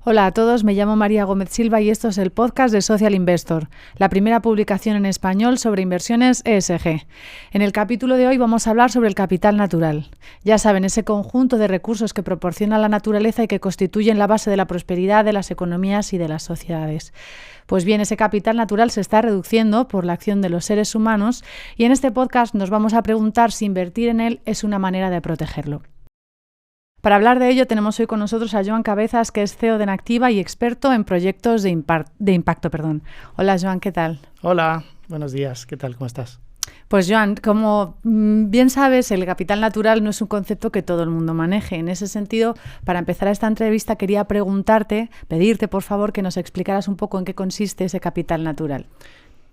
Hola a todos, me llamo María Gómez Silva y esto es el podcast de Social Investor, la primera publicación en español sobre inversiones ESG. En el capítulo de hoy vamos a hablar sobre el capital natural. Ya saben, ese conjunto de recursos que proporciona la naturaleza y que constituyen la base de la prosperidad de las economías y de las sociedades. Pues bien, ese capital natural se está reduciendo por la acción de los seres humanos y en este podcast nos vamos a preguntar si invertir en él es una manera de protegerlo. Para hablar de ello tenemos hoy con nosotros a Joan Cabezas, que es CEO de Enactiva y experto en proyectos de impacto. Hola Joan, ¿qué tal? Hola, buenos días, ¿qué tal? ¿Cómo estás? Pues Joan, como bien sabes, el capital natural no es un concepto que todo el mundo maneje. En ese sentido, para empezar esta entrevista quería pedirte por favor que nos explicaras un poco en qué consiste ese capital natural.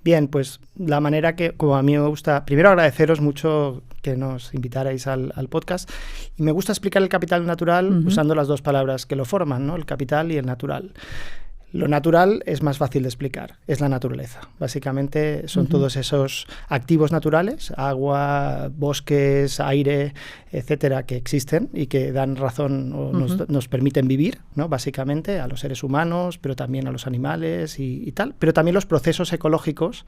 Bien, pues la manera que, como a mí me gusta, primero agradeceros mucho que nos invitarais al podcast, y me gusta explicar el capital natural usando las dos palabras que lo forman, ¿no? El capital y el natural. Lo natural es más fácil de explicar, es la naturaleza. Básicamente son todos esos activos naturales, agua, bosques, aire, etcétera, que existen y que dan razón o nos permiten vivir, ¿no? Básicamente a los seres humanos, pero también a los animales y tal. Pero también los procesos ecológicos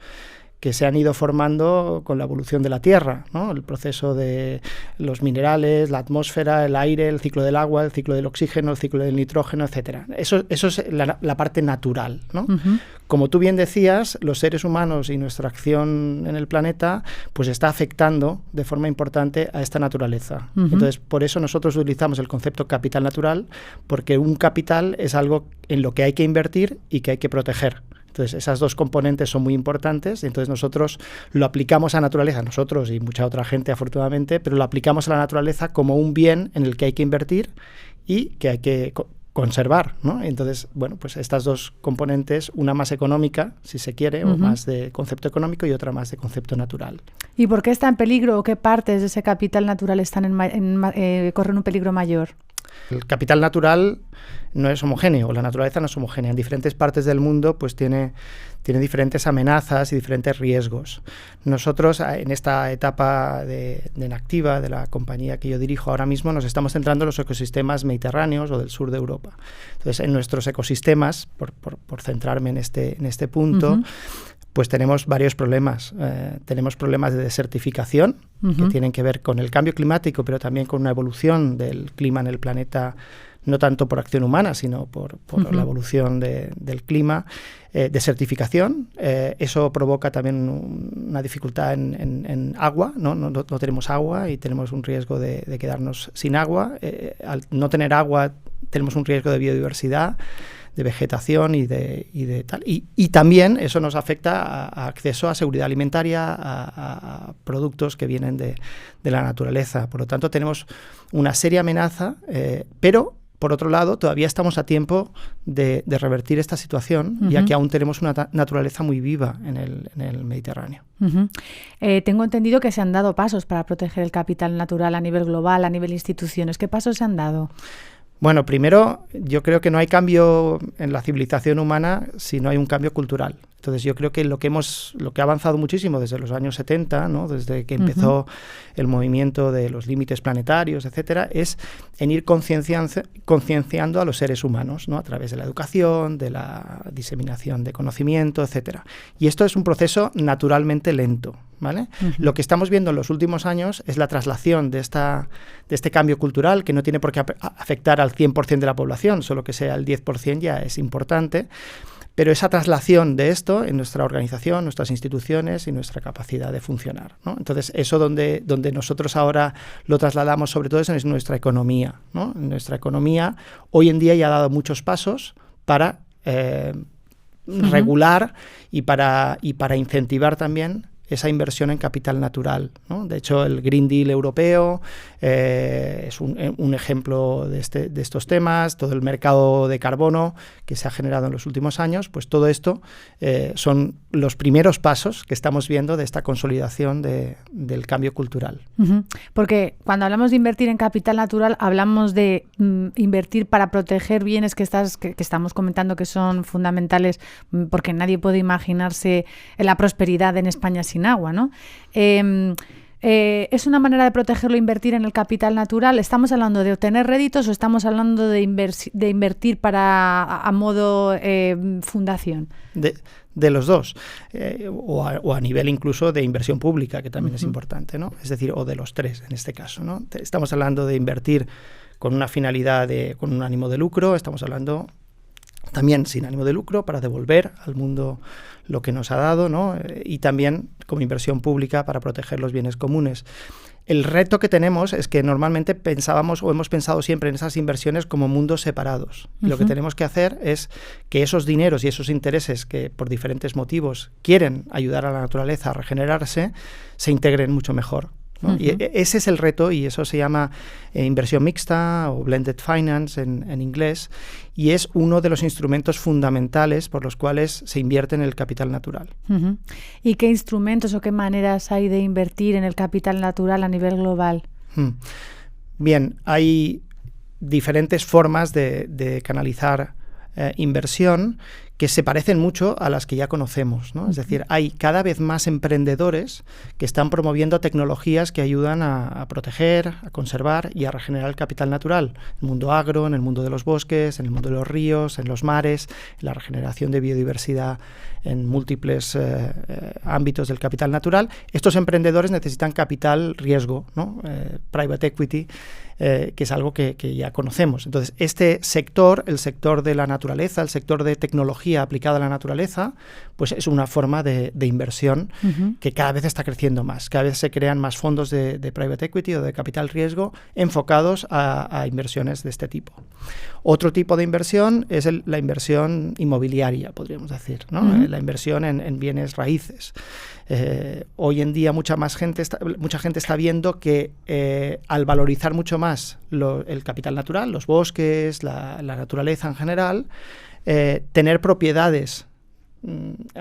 que se han ido formando con la evolución de la Tierra, ¿no? El proceso de los minerales, la atmósfera, el aire, el ciclo del agua, el ciclo del oxígeno, el ciclo del nitrógeno, etcétera. Eso es la parte natural, ¿no? Como tú bien decías, los seres humanos y nuestra acción en el planeta pues está afectando de forma importante a esta naturaleza. Entonces, por eso nosotros utilizamos el concepto capital natural, porque un capital es algo en lo que hay que invertir y que hay que proteger. Entonces, esas dos componentes son muy importantes y entonces nosotros lo aplicamos a la naturaleza, nosotros y mucha otra gente afortunadamente, pero lo aplicamos a la naturaleza como un bien en el que hay que invertir y que hay que conservar, ¿no? Entonces, bueno, pues estas dos componentes, una más económica, si se quiere, o más de concepto económico y otra más de concepto natural. ¿Y por qué está en peligro o qué partes de ese capital natural están corren un peligro mayor? El capital natural no es homogéneo, la naturaleza no es homogénea. En diferentes partes del mundo pues tiene diferentes amenazas y diferentes riesgos. Nosotros, en esta etapa de Enactiva, de la compañía que yo dirijo ahora mismo, nos estamos centrando en los ecosistemas mediterráneos o del sur de Europa. Entonces, en nuestros ecosistemas, por centrarme en este punto, pues tenemos varios problemas. Tenemos problemas de desertificación, que tienen que ver con el cambio climático, pero también con una evolución del clima en el planeta, no tanto por acción humana, sino por la evolución del clima. Desertificación, eso provoca también una dificultad en agua, ¿no? No tenemos agua y tenemos un riesgo de quedarnos sin agua. Al no tener agua tenemos un riesgo de biodiversidad, de vegetación y de tal. Y también eso nos afecta a acceso a seguridad alimentaria, a productos que vienen de la naturaleza. Por lo tanto, tenemos una seria amenaza, pero por otro lado, todavía estamos a tiempo de revertir esta situación, ya que aún tenemos una naturaleza muy viva en el Mediterráneo. Tengo entendido que se han dado pasos para proteger el capital natural a nivel global, a nivel instituciones. ¿Qué pasos se han dado? Bueno, primero, yo creo que no hay cambio en la civilización humana si no hay un cambio cultural. Entonces, yo creo que lo que ha avanzado muchísimo desde los años 70, ¿no? Desde que empezó el movimiento de los límites planetarios, etcétera, es en ir concienciando a los seres humanos, ¿no? A través de la educación, de la diseminación de conocimiento, etcétera. Y esto es un proceso naturalmente lento, ¿vale? Lo que estamos viendo en los últimos años es la traslación de este cambio cultural, que no tiene por qué afectar al 100% de la población, solo que sea el 10% ya es importante. Pero esa traslación de esto en nuestra organización, nuestras instituciones y nuestra capacidad de funcionar, ¿no? Entonces, eso donde nosotros ahora lo trasladamos sobre todo es en nuestra economía, ¿no? En nuestra economía hoy en día ya ha dado muchos pasos para regular y para incentivar también esa inversión en capital natural, ¿no? De hecho, el Green Deal europeo es un ejemplo de estos temas. Todo el mercado de carbono que se ha generado en los últimos años, pues todo esto son los primeros pasos que estamos viendo de esta consolidación del cambio cultural. Porque cuando hablamos de invertir en capital natural, hablamos de invertir para proteger bienes que estamos comentando que son fundamentales, porque nadie puede imaginarse la prosperidad en España sin agua, ¿no? ¿Es una manera de protegerlo invertir en el capital natural? ¿Estamos hablando de obtener réditos o estamos hablando de invertir a modo fundación? De los dos, o a nivel incluso de inversión pública, que también es importante, ¿no? Es decir, o de los tres en este caso, ¿no? Estamos hablando de invertir con una finalidad, con un ánimo de lucro, estamos hablando también sin ánimo de lucro para devolver al mundo lo que nos ha dado, ¿no? Y también como inversión pública para proteger los bienes comunes. El reto que tenemos es que normalmente pensábamos o hemos pensado siempre en esas inversiones como mundos separados. Lo que tenemos que hacer es que esos dineros y esos intereses que por diferentes motivos quieren ayudar a la naturaleza a regenerarse, se integren mucho mejor, ¿no? Y ese es el reto, y eso se llama inversión mixta o blended finance en inglés, y es uno de los instrumentos fundamentales por los cuales se invierte en el capital natural. ¿Y qué instrumentos o qué maneras hay de invertir en el capital natural a nivel global? Bien, hay diferentes formas de canalizar inversión que se parecen mucho a las que ya conocemos, ¿no? Es decir, hay cada vez más emprendedores que están promoviendo tecnologías que ayudan a proteger, a conservar y a regenerar el capital natural. En el mundo agro, en el mundo de los bosques, en el mundo de los ríos, en los mares, en la regeneración de biodiversidad en múltiples ámbitos del capital natural. Estos emprendedores necesitan capital riesgo, ¿no? Private equity, que es algo que ya conocemos. Entonces, este sector, el sector de la naturaleza, el sector de tecnología aplicada a la naturaleza, pues es una forma de inversión que cada vez está creciendo más. Cada vez se crean más fondos de private equity o de capital riesgo enfocados a inversiones de este tipo. Otro tipo de inversión es la inversión inmobiliaria, podríamos decir, ¿no? La inversión en bienes raíces. Hoy en día mucha gente está viendo que al valorizar mucho más el capital natural, los bosques, la naturaleza en general, tener propiedades en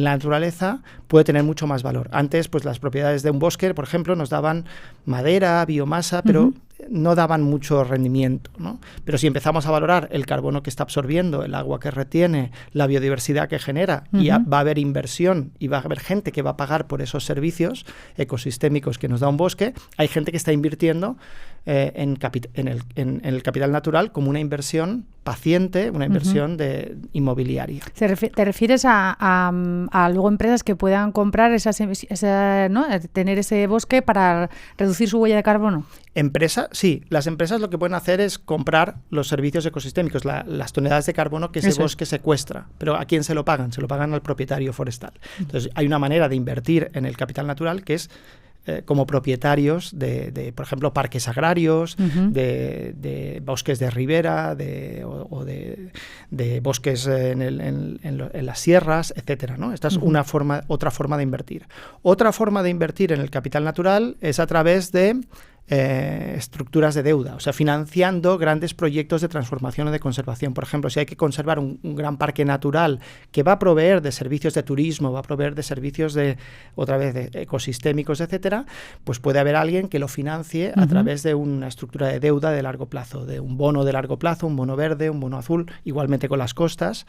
la naturaleza puede tener mucho más valor. Antes, pues las propiedades de un bosque, por ejemplo, nos daban madera, biomasa, pero no daban mucho rendimiento, ¿no? Pero si empezamos a valorar el carbono que está absorbiendo, el agua que retiene, la biodiversidad que genera, y va a haber inversión y va a haber gente que va a pagar por esos servicios ecosistémicos que nos da un bosque, hay gente que está invirtiendo en el capital natural como una inversión paciente, una inversión inmobiliaria. ¿Te refieres a luego empresas que puedan comprar ¿no? tener ese bosque para reducir su huella de carbono? Sí. Las empresas lo que pueden hacer es comprar los servicios ecosistémicos, las toneladas de carbono que ese bosque secuestra. Pero ¿a quién se lo pagan? Se lo pagan al propietario forestal. Entonces, hay una manera de invertir en el capital natural que es como propietarios por ejemplo, parques agrarios, de bosques de ribera, o de bosques en las sierras, etcétera, ¿no? Esta es otra forma de invertir. Otra forma de invertir en el capital natural es a través de estructuras de deuda, o sea, financiando grandes proyectos de transformación o de conservación. Por ejemplo, si hay que conservar un gran parque natural que va a proveer de servicios de turismo, va a proveer de servicios de ecosistémicos, etcétera, pues puede haber alguien que lo financie a través de una estructura de deuda de largo plazo, de un bono de largo plazo, un bono verde, un bono azul, igualmente con las costas,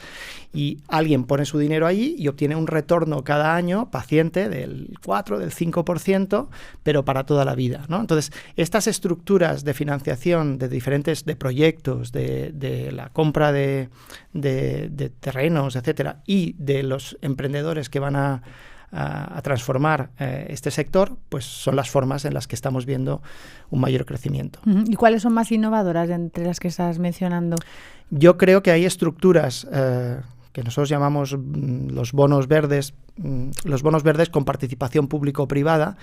y alguien pone su dinero allí y obtiene un retorno cada año paciente del 4, del 5%, pero para toda la vida, ¿no? Entonces, estas estructuras de financiación de diferentes proyectos, de la compra de terrenos, etcétera, y de los emprendedores que van a transformar este sector, pues son las formas en las que estamos viendo un mayor crecimiento. ¿Y cuáles son más innovadoras entre las que estás mencionando? Yo creo que hay estructuras que nosotros llamamos los bonos verdes con participación público-privada,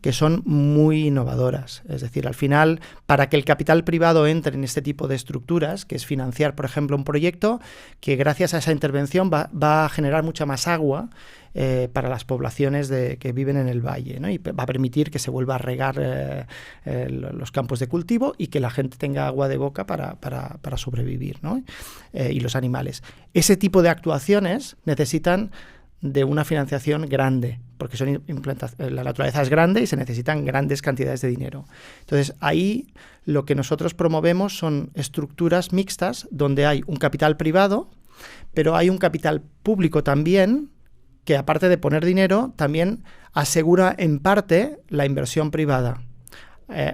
que son muy innovadoras. Es decir, al final, para que el capital privado entre en este tipo de estructuras, que es financiar, por ejemplo, un proyecto que gracias a esa intervención va a generar mucha más agua para las poblaciones que viven en el valle, ¿no? Y va a permitir que se vuelva a regar los campos de cultivo y que la gente tenga agua de boca para sobrevivir, ¿no? Y los animales. Ese tipo de actuaciones necesitan de una financiación grande, porque la naturaleza es grande y se necesitan grandes cantidades de dinero. Entonces, ahí lo que nosotros promovemos son estructuras mixtas donde hay un capital privado, pero hay un capital público también que aparte de poner dinero, también asegura en parte la inversión privada.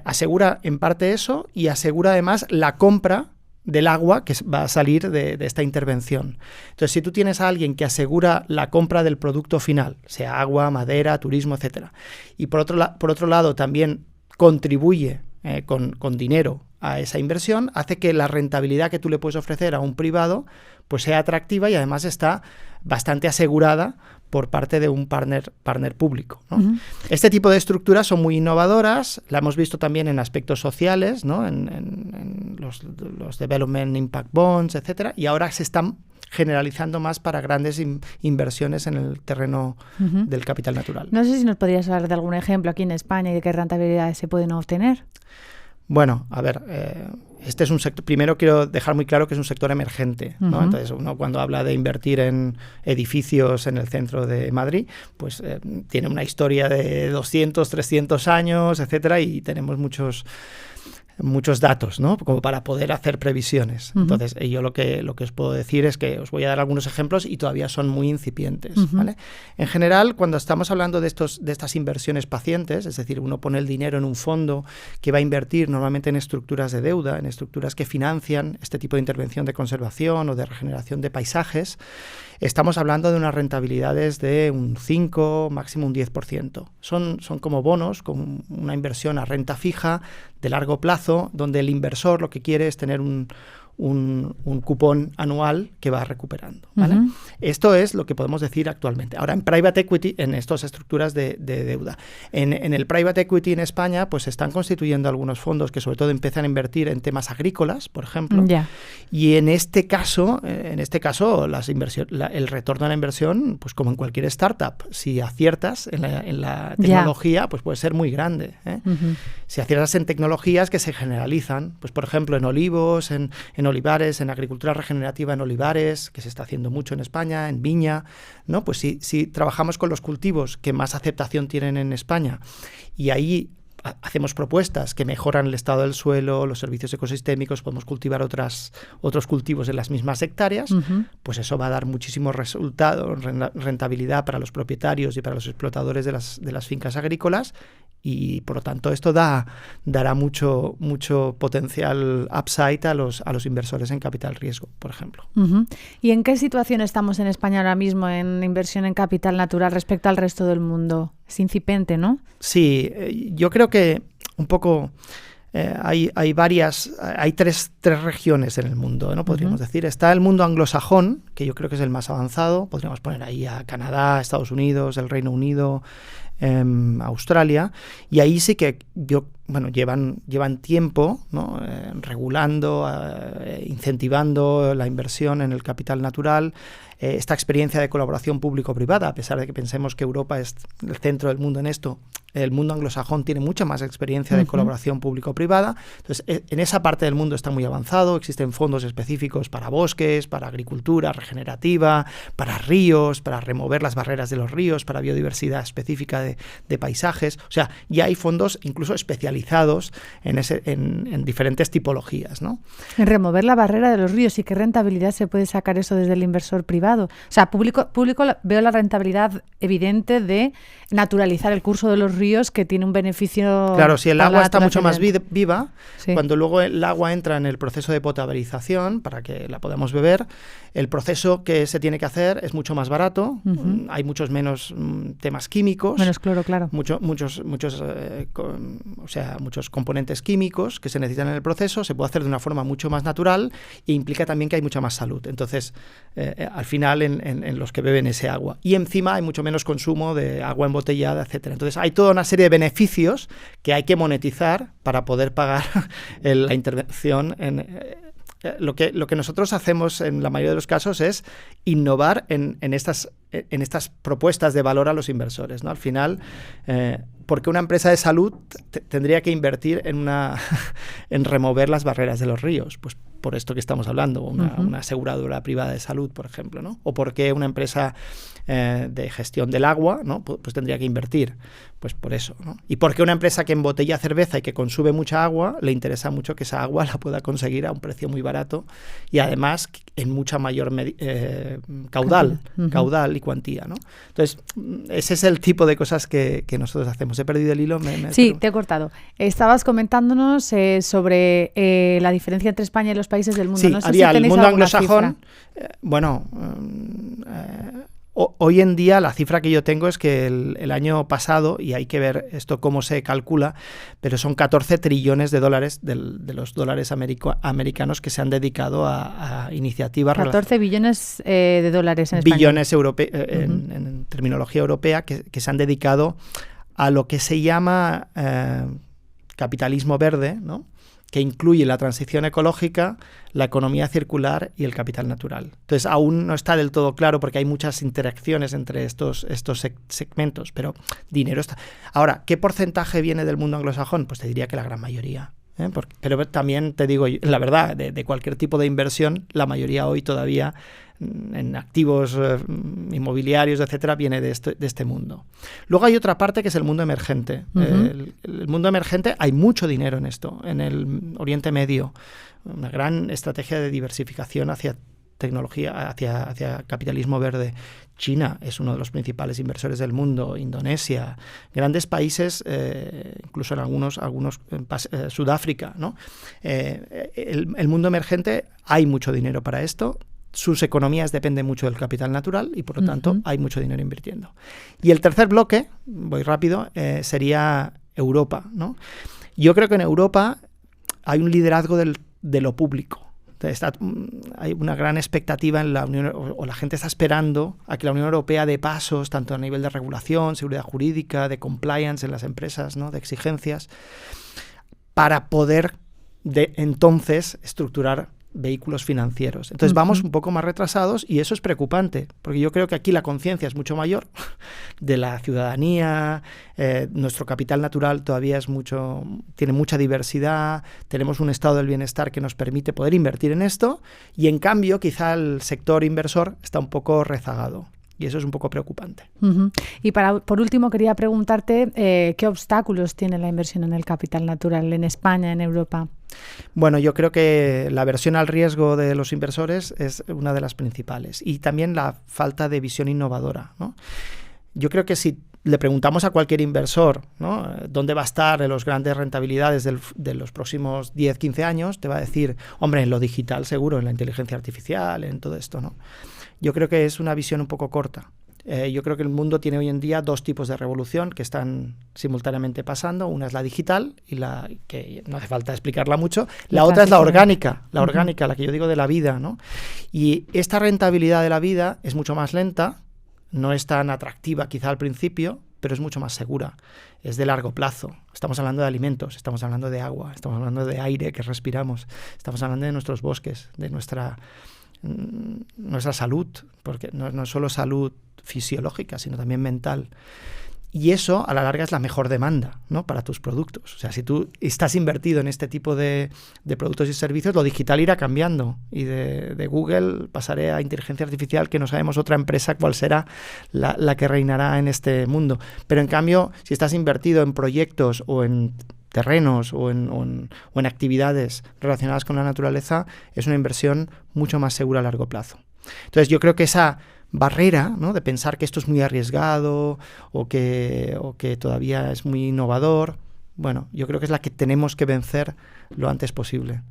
Asegura en parte eso y asegura además la compra del agua que va a salir de esta intervención. Entonces, si tú tienes a alguien que asegura la compra del producto final, sea agua, madera, turismo, etcétera, y por otro lado también contribuye con dinero a esa inversión, hace que la rentabilidad que tú le puedes ofrecer a un privado pues sea atractiva y además está bastante asegurada por parte de un partner público, ¿no? Uh-huh. Este tipo de estructuras son muy innovadoras, la hemos visto también en aspectos sociales, ¿no? en los Development Impact Bonds, etcétera, y ahora se están generalizando más para grandes inversiones en el terreno uh-huh. del capital natural. No sé si nos podrías hablar de algún ejemplo aquí en España y de qué rentabilidades se pueden obtener. Bueno, a ver, este es un sector, primero quiero dejar muy claro que es un sector emergente, ¿no? Uh-huh. Entonces, uno cuando habla de invertir en edificios en el centro de Madrid, pues tiene una historia de 200, 300 años, etcétera, y tenemos muchos datos, ¿no? Como para poder hacer previsiones. Uh-huh. Entonces, yo lo que os puedo decir es que os voy a dar algunos ejemplos y todavía son muy incipientes, uh-huh. ¿vale? En general, cuando estamos hablando de estas inversiones pacientes, es decir, uno pone el dinero en un fondo que va a invertir normalmente en estructuras de deuda, en estructuras que financian este tipo de intervención de conservación o de regeneración de paisajes, estamos hablando de unas rentabilidades de un 5, máximo un 10%. Son como bonos, como una inversión a renta fija de largo plazo, donde el inversor lo que quiere es tener un cupón anual que va recuperando, ¿vale? Uh-huh. Esto es lo que podemos decir actualmente. Ahora, en private equity, en estas estructuras de deuda. En el private equity en España, pues se están constituyendo algunos fondos que sobre todo empiezan a invertir en temas agrícolas, por ejemplo. Yeah. Y en este caso el retorno a la inversión, pues como en cualquier startup, si aciertas en la tecnología, pues puede ser muy grande, ¿eh? Uh-huh. Si aciertas en tecnologías que se generalizan, pues por ejemplo en olivos, en olivares, en agricultura regenerativa en olivares, que se está haciendo mucho en España, en viña, ¿no? Pues si trabajamos con los cultivos que más aceptación tienen en España y ahí hacemos propuestas que mejoran el estado del suelo, los servicios ecosistémicos, podemos cultivar otros cultivos en las mismas hectáreas, uh-huh. pues eso va a dar muchísimo resultado, rentabilidad para los propietarios y para los explotadores de las fincas agrícolas y por lo tanto esto dará mucho potencial upside a los inversores en capital riesgo, por ejemplo. Uh-huh. ¿Y en qué situación estamos en España ahora mismo en inversión en capital natural respecto al resto del mundo? Es incipiente, ¿no? Sí, yo creo que un poco hay tres regiones en el mundo, ¿no? Podríamos uh-huh. decir. Está el mundo anglosajón, que yo creo que es el más avanzado. Podríamos poner ahí a Canadá, Estados Unidos, el Reino Unido, Australia, y ahí sí que llevan tiempo, ¿no? Regulando, incentivando la inversión en el capital natural, esta experiencia de colaboración público-privada, a pesar de que pensemos que Europa es el centro del mundo en esto, el mundo anglosajón tiene mucha más experiencia de colaboración público-privada. Entonces, en esa parte del mundo está muy avanzado, existen fondos específicos para bosques, para agricultura regenerativa, para ríos, para remover las barreras de los ríos, para biodiversidad específica de paisajes. O sea, ya hay fondos incluso especializados en diferentes tipologías, ¿no? En remover la barrera de los ríos, ¿y qué rentabilidad se puede sacar eso desde el inversor privado? O sea, público veo la rentabilidad evidente de naturalizar el curso de los ríos, que tiene un beneficio. Claro, si el agua está mucho más viva, sí. Cuando luego el agua entra en el proceso de potabilización para que la podamos beber, el proceso que se tiene que hacer es mucho más barato, uh-huh. Hay muchos menos temas químicos, menos cloro, claro, muchos componentes químicos que se necesitan en el proceso, se puede hacer de una forma mucho más natural e implica también que hay mucha más salud. Entonces, al final en los que beben ese agua. Y encima hay mucho menos consumo de agua embotellada, etcétera. Entonces, hay toda una serie de beneficios que hay que monetizar para poder pagar la intervención lo que nosotros hacemos en la mayoría de los casos es innovar en estas propuestas de valor a los inversores, ¿no? Al final, porque una empresa de salud tendría que invertir en remover las barreras de los ríos? Pues por esto que estamos hablando, una aseguradora privada de salud, por ejemplo, ¿no? O por qué una empresa de gestión del agua, ¿no? Pues tendría que invertir, pues por eso, ¿no? Y por qué una empresa que embotella cerveza y que consume mucha agua, le interesa mucho que esa agua la pueda conseguir a un precio muy barato y además en mucha mayor caudal y cuantía, ¿no? Entonces, ese es el tipo de cosas que nosotros hacemos. He perdido el hilo. Sí, te he cortado. Estabas comentándonos sobre la diferencia entre España y los países del mundo. Sí, no sé había si el mundo anglosajón. Hoy en día la cifra que yo tengo es que el año pasado, y hay que ver esto cómo se calcula, pero son 14 trillones de dólares de los dólares americanos que se han dedicado a iniciativas. 14 billones de dólares en España. Billones en terminología europea que se han dedicado a lo que se llama capitalismo verde, ¿no? Que incluye la transición ecológica, la economía circular y el capital natural. Entonces, aún no está del todo claro porque hay muchas interacciones entre estos segmentos, pero dinero está. Ahora, ¿qué porcentaje viene del mundo anglosajón? Pues te diría que la gran mayoría. Pero también te digo, la verdad, de cualquier tipo de inversión, la mayoría hoy todavía en activos inmobiliarios, etcétera, viene de este mundo. Luego hay otra parte que es el mundo emergente. El mundo emergente, hay mucho dinero en esto, en el Oriente Medio, una gran estrategia de diversificación hacia tecnología, hacia capitalismo verde. China es uno de los principales inversores del mundo, Indonesia, grandes países, incluso en algunos Sudáfrica, ¿no? El mundo emergente, hay mucho dinero para esto. Sus economías dependen mucho del capital natural y, por lo tanto, hay mucho dinero invirtiendo. Y el tercer bloque, voy rápido, sería Europa, ¿no? Yo creo que en Europa hay un liderazgo de lo público. Hay una gran expectativa en la Unión, o la gente está esperando a que la Unión Europea dé pasos, tanto a nivel de regulación, seguridad jurídica, de compliance en las empresas, ¿no? De exigencias, para poder entonces estructurar vehículos financieros. Entonces vamos un poco más retrasados y eso es preocupante, porque yo creo que aquí la conciencia es mucho mayor de la ciudadanía, nuestro capital natural todavía tiene mucha diversidad, tenemos un estado del bienestar que nos permite poder invertir en esto y en cambio quizá el sector inversor está un poco rezagado. Y eso es un poco preocupante. Y por último, quería preguntarte qué obstáculos tiene la inversión en el capital natural en España, en Europa. Bueno, yo creo que la aversión al riesgo de los inversores es una de las principales. Y también la falta de visión innovadora, ¿no? Yo creo que si le preguntamos a cualquier inversor, ¿no?, dónde va a estar en las grandes rentabilidades de los próximos 10, 15 años, te va a decir, hombre, en lo digital seguro, en la inteligencia artificial, en todo esto, ¿no? Yo creo que es una visión un poco corta. Yo creo que el mundo tiene hoy en día dos tipos de revolución que están simultáneamente pasando. Una es la digital, y que no hace falta explicarla mucho. La otra es la orgánica, la que yo digo de la vida, ¿no? Y esta rentabilidad de la vida es mucho más lenta, no es tan atractiva quizá al principio, pero es mucho más segura. Es de largo plazo. Estamos hablando de alimentos, estamos hablando de agua, estamos hablando de aire que respiramos, estamos hablando de nuestros bosques, de nuestra salud, porque no es solo salud fisiológica, sino también mental. Y eso, a la larga, es la mejor demanda, ¿no?, para tus productos. O sea, si tú estás invertido en este tipo de productos y servicios, lo digital irá cambiando. Y de Google pasaré a inteligencia artificial, que no sabemos otra empresa cuál será la que reinará en este mundo. Pero, en cambio, si estás invertido en proyectos o en terrenos o en actividades relacionadas con la naturaleza, es una inversión mucho más segura a largo plazo. Entonces, yo creo que esa barrera, ¿no?, de pensar que esto es muy arriesgado o que todavía es muy innovador, bueno, yo creo que es la que tenemos que vencer lo antes posible.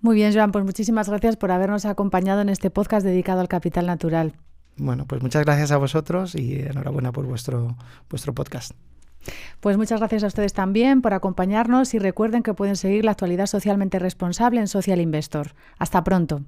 Muy bien, Joan, pues muchísimas gracias por habernos acompañado en este podcast dedicado al capital natural. Bueno, pues muchas gracias a vosotros y enhorabuena por vuestro podcast. Pues muchas gracias a ustedes también por acompañarnos y recuerden que pueden seguir la actualidad socialmente responsable en Social Investor. Hasta pronto.